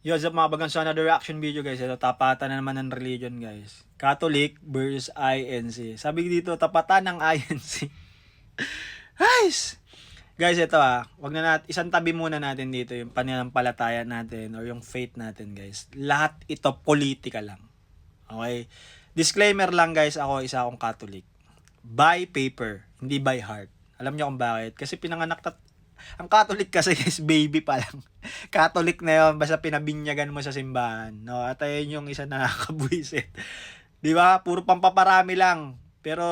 Yo, sa mga bagang sa another reaction video guys. Ito, tapatan na naman ng religion guys. Catholic versus INC. Sabi dito, tapatan ng INC. Guys! Guys, ito wag na natin, isang tabi muna natin dito yung pananampalataya natin or yung faith natin guys. Lahat ito politika lang. Okay? Disclaimer lang guys, ako isa akong Catholic. By paper, hindi by heart. Alam niyo kung bakit? Kasi pinanganak ang Catholic kasi is baby pa lang. Catholic na yun, basta pinabinyagan mo sa simbahan. No? At ayun yung isa na nakakabwisit. Di ba? Puro pampaparami lang. Pero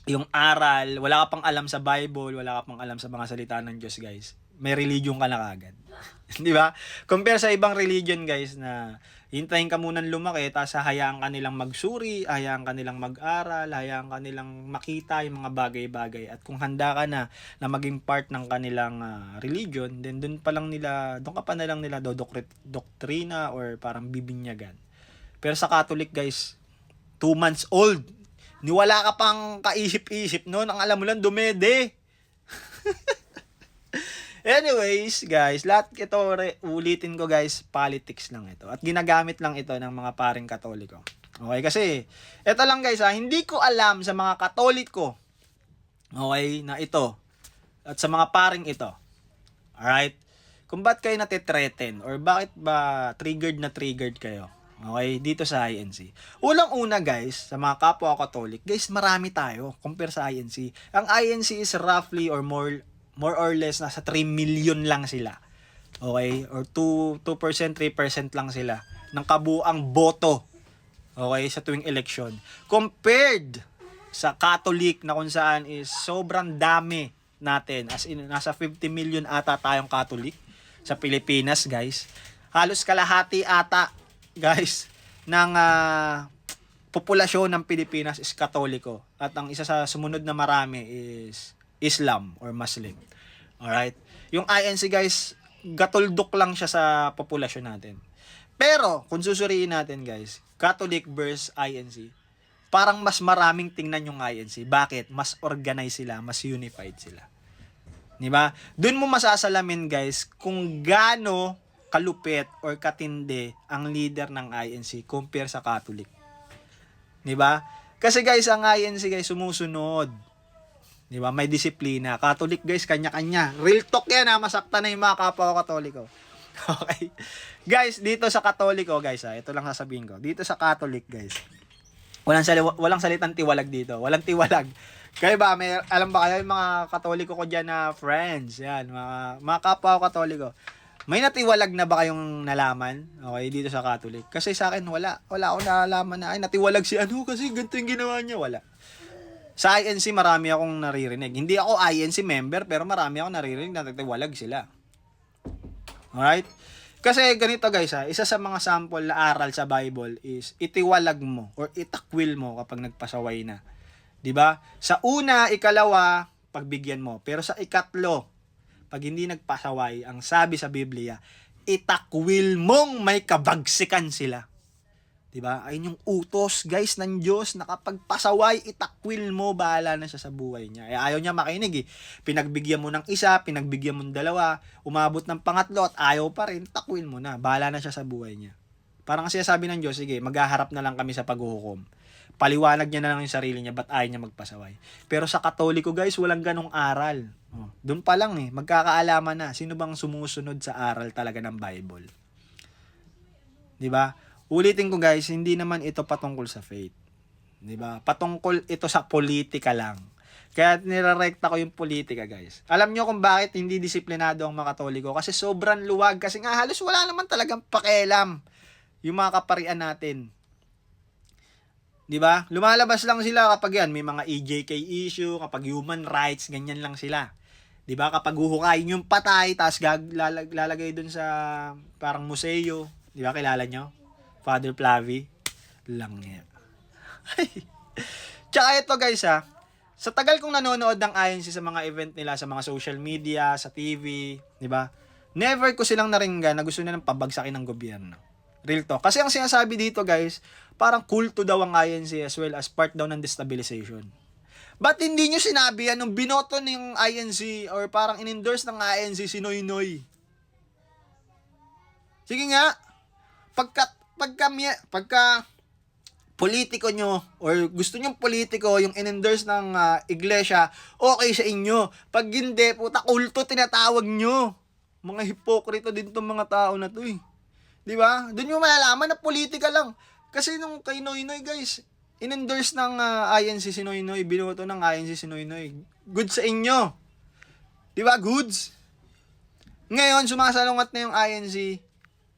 yung aral, wala ka pang alam sa Bible, wala ka pang alam sa mga salita ng Diyos, guys. May religion ka na kagad. Di ba? Compare sa ibang religion, guys, na hintayin ka munang lumaki, tapos hayaan ka nilang magsuri, hayaan ka nilang mag-aral, hayaan ka nilang makita yung mga bagay-bagay. At kung handa ka na maging part ng kanilang religion, then doon ka pa na lang nila doktrina or parang bibinyagan. Pero sa Catholic, guys, 2 months old, niwala ka pang kaisip-isip noon, ang alam mo lang, dumede. Anyways, guys, lahat ito, ulitin ko guys, politics lang ito. At ginagamit lang ito ng mga paring Katoliko. Okay, kasi, ito lang guys hindi ko alam sa mga Katoliko, okay, na ito, at sa mga paring ito. Alright? Kung ba't kayo natitreaten, or bakit ba triggered kayo. Okay, dito sa INC. Unang-una guys, sa mga kapwa Catholic, guys, marami tayo compare sa INC. Ang INC is roughly or more or less nasa 3 million lang sila. Okay? Or 2%, 3% lang sila ng kabuang boto. Okay? Sa tuwing election. Compared sa Catholic na kung saan is sobrang dami natin. As in, nasa 50 million ata tayong Catholic sa Pilipinas, guys. Halos kalahati ata, guys, ng populasyon ng Pilipinas is Katoliko. At ang isa sa sumunod na marami is Islam or Muslim. Alright? Yung INC guys, gatuldok lang siya sa populasyon natin. Pero, kung susuriin natin guys, Catholic versus INC, parang mas maraming tingnan yung INC. Bakit? Mas organized sila, mas unified sila. Diba? Doon mo masasalamin guys kung gaano kalupit or katindi ang leader ng INC compare sa Catholic. Diba? Kasi guys, ang INC guys sumusunod. Diba? May disiplina. Catholic guys, kanya-kanya. Real talk yan masakta na yung mga kapwa Katoliko. Okay? Guys, dito sa Katoliko guys ito lang sasabihin ko. Dito sa Catholic guys, walang salitang tiwalag dito. Walang tiwalag. Kayo ba, alam ba kayo yung mga Katoliko ko dyan na friends? Yan, mga kapwa ko Katoliko. May natiwalag na ba kayong nalaman? Okay, dito sa Catholic. Kasi sa akin, wala. Wala akong nalaman na, ay, natiwalag si ano kasi ganito yung ginawa niya. Wala. Sa INC, marami akong naririnig. Hindi ako INC member, pero marami akong naririnig na natiwalag sila. Alright? Kasi ganito guys isa sa mga sample na aral sa Bible is itiwalag mo or itakwil mo kapag nagpasaway na. 'Di ba? Sa una, ikalawa, pagbigyan mo. Pero sa ikatlo, pag hindi nagpasaway, ang sabi sa Biblia, itakwil mong may kabagsikan sila. 'Di ba? Ayun yung utos, guys, ng Diyos na kapag pasaway, itakwil mo, bahala na siya sa buhay niya. Ayaw niya makinig Pinagbigyan mo ng isa, pinagbigyan mo ng dalawa, umabot ng pangatlo at ayaw pa rin, takwil mo na. Bahala na siya sa buhay niya. Parang kasi sabi ng Diyos, sige, maghaharap na lang kami sa paghuhukom. Paliwanag niya na lang yung sarili niya, ba't ayaw niya magpasaway. Pero sa Katoliko, guys, walang ganong aral. Doon pa lang magkakaalaman na. Sino bang sumusunod sa aral talaga ng Bible? 'Di ba? Ulitin ko guys, hindi naman ito patungkol sa faith. 'Di ba? Patungkol ito sa politika lang. Kaya nirerekta ko yung politika guys. Alam nyo kung bakit hindi disiplinado ang mga Katoliko? Kasi sobrang luwag. Kasi nga halos wala naman talagang pakialam yung mga kaparian natin. 'Di ba? Lumalabas lang sila kapag yan may mga EJK issue, kapag human rights, ganyan lang sila. 'Di ba? Kapag huhukayin yung patay, tapos lalagay dun sa parang museo, 'di ba? Kilala nyo? Father Flavi lang niya. Tsaka ito guys sa tagal kong nanonood ng INC sa mga event nila sa mga social media, sa TV, 'di ba? Never ko silang naringgan na gusto nilang pabagsakin ng gobyerno. Real talk. Kasi ang sinasabi dito guys, parang kulto daw ang INC as well as part daw ng destabilization. Ba't hindi nyo sinabi yan nung binoto ng INC or parang in-endorse ng INC si Noy Noy? Sige nga. Pagka politiko nyo or gusto nyong politiko yung in-endorse ng iglesia, okay sa inyo. Pag hindi, puta, kulto tinatawag nyo. Mga hipokrito din tong mga tao na to eh. Di ba? Doon nyo malalaman na politika lang. Kasi nung kay Noynoy guys, in-endorse ng INC si Noynoy, binoto ng INC si Noynoy. Good sa inyo. Di ba? Goods. Ngayon, sumasalungat na yung INC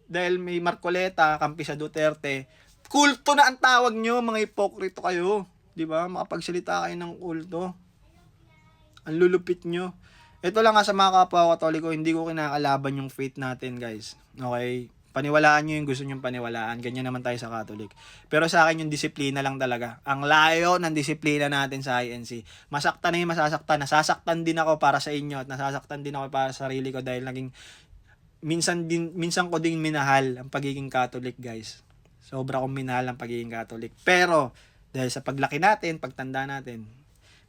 dahil may Marcoleta, kampi sa Duterte. Kulto na ang tawag nyo, mga hipokrito kayo. Di ba? Makapagsalita kayo ng kulto. Ang lulupit nyo. Ito lang nga sa mga kapwa Katoliko, hindi ko kinakalaban yung faith natin, guys. Okay? Paniwalaan nyo yung gusto nyong paniwalaan. Ganyan naman tayo sa Catholic. Pero sa akin yung disiplina lang talaga. Ang layo ng disiplina natin sa INC. Masaktan na yung masasaktan. Nasasaktan din ako para sa inyo at nasasaktan din ako para sa sarili ko dahil naging minsan ko din minahal ang pagiging Catholic, guys. Sobra kong minahal ang pagiging Catholic. Pero dahil sa paglaki natin, pagtanda natin,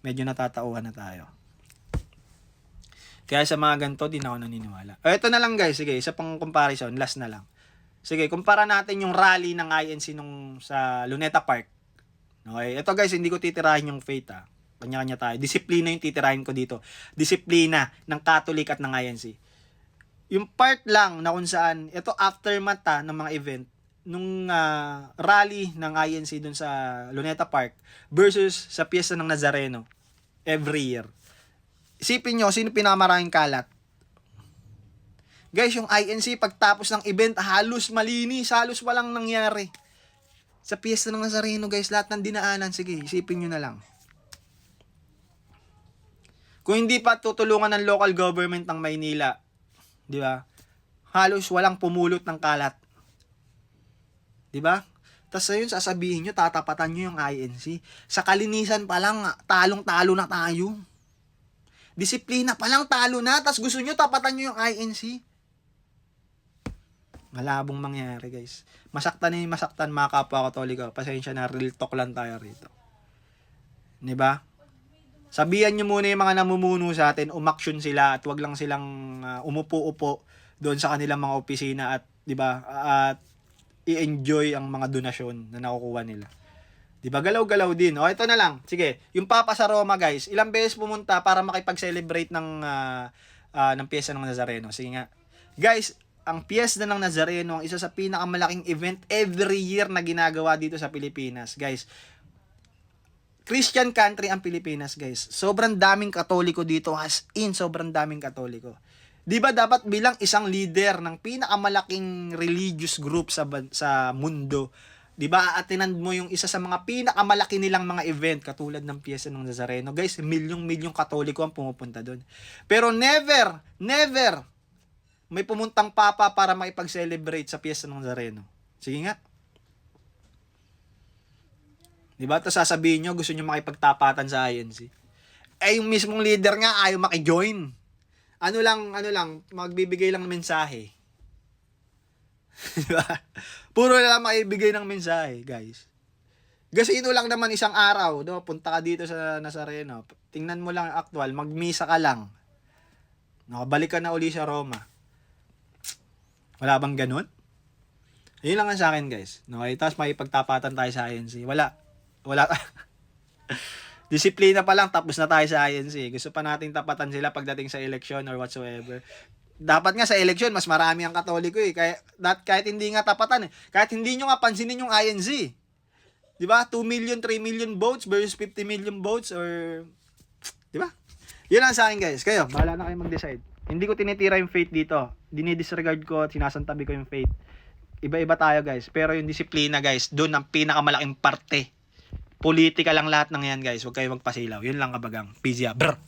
medyo natatauhan na tayo. Kaya sa mga ganito, di na ako naniniwala. Ito na lang guys, sige, isa pang comparison, last na lang. Sige, kumpara natin yung rally ng INC nung sa Luneta Park. Okay, ito guys, hindi ko titirahin yung faith Kanya-kanya tayo. Disiplina yung titirahin ko dito. Disiplina ng Catholic at ng INC. Yung part lang na kung saan, ito aftermath ng mga event, nung rally ng INC dun sa Luneta Park versus sa piyesta ng Nazareno every year. Isipin nyo, sino pinakamaraming kalat? Guys, yung INC, pagtapos ng event, halos malinis, halos walang nangyari. Sa piyesta ng Nazareno, guys, lahat ng dinaanan, sige, isipin nyo na lang. Kung hindi pa tutulungan ng local government ng Maynila, di ba? Halos walang pumulot ng kalat. Di ba? Tapos ayun, sasabihin nyo, tatapatan nyo yung INC. Sa kalinisan pa lang, talong-talo na tayo. Disiplina pa lang, talo na. Tapos gusto nyo, tapatan nyo yung INC. Malabong mangyari, guys. Masaktan na yung masaktan, mga kapwa Katoliko. Pasensya na, real talk lang tayo rito. Diba? Sabihan nyo muna yung mga namumuno sa atin, umaksyon sila at wag lang silang umupo-upo doon sa kanilang mga opisina at, diba, at i-enjoy ang mga donasyon na nakukuha nila. Diba? Galaw-galaw din. O, ito na lang. Sige. Yung Papa sa Roma, guys. Ilang beses pumunta para makipag-celebrate ng piyesta ng Nazareno. Sige nga. Guys, ang piyesta ng Nazareno, ang isa sa pinakamalaking event every year na ginagawa dito sa Pilipinas. Guys, Christian country ang Pilipinas, guys. Sobrang daming Katoliko dito. As in, sobrang daming Katoliko. Diba dapat bilang isang leader ng pinakamalaking religious group sa mundo, diba, atinan mo yung isa sa mga pinakamalaki nilang mga event katulad ng piyesta ng Nazareno. Guys, milyong-milyong Katoliko ang pumupunta doon. Pero never may pumuntang papa para makipag-celebrate sa piyesta ng Nazareno. Sige nga. Diba? Tapos sasabihin nyo, gusto nyo makipagtapatan sa INC. Yung mismong leader nga ayaw makijoin. Ano lang, magbibigay lang ng mensahe. Diba? Puro na lang maibigay ng mensahe, guys. Kasi ito lang naman isang araw, no? Punta ka dito sa Nazareno. Tingnan mo lang actual, magmisa ka lang. No, balik ka na uli sa Roma. Wala bang ganun? Yun lang sa akin, guys. No, tapos may pagtapatan tayo sa INC. Wala. Disiplina pa lang, tapos na tayo sa INC. Gusto pa nating tapatan sila pagdating sa election or whatsoever. Dapat nga sa election, mas marami ang Katoliko eh. Kahit hindi nga tapatan eh. Kahit hindi nyo nga pansinin yung INC. Diba? 2 million, 3 million votes versus 50 million votes or... Diba? Yun lang sa akin, guys. Kayo, bahala na kayo mag-decide. Hindi ko tinitira yung faith dito. Dinidisregard ko at sinasantabi ko yung faith. Iba-iba tayo, guys. Pero yung disiplina, guys, doon ang pinakamalaking parte. Politika lang lahat ng yan, guys. Huwag kayo magpasilaw. Yun lang kabagang. Peace ya. Brr!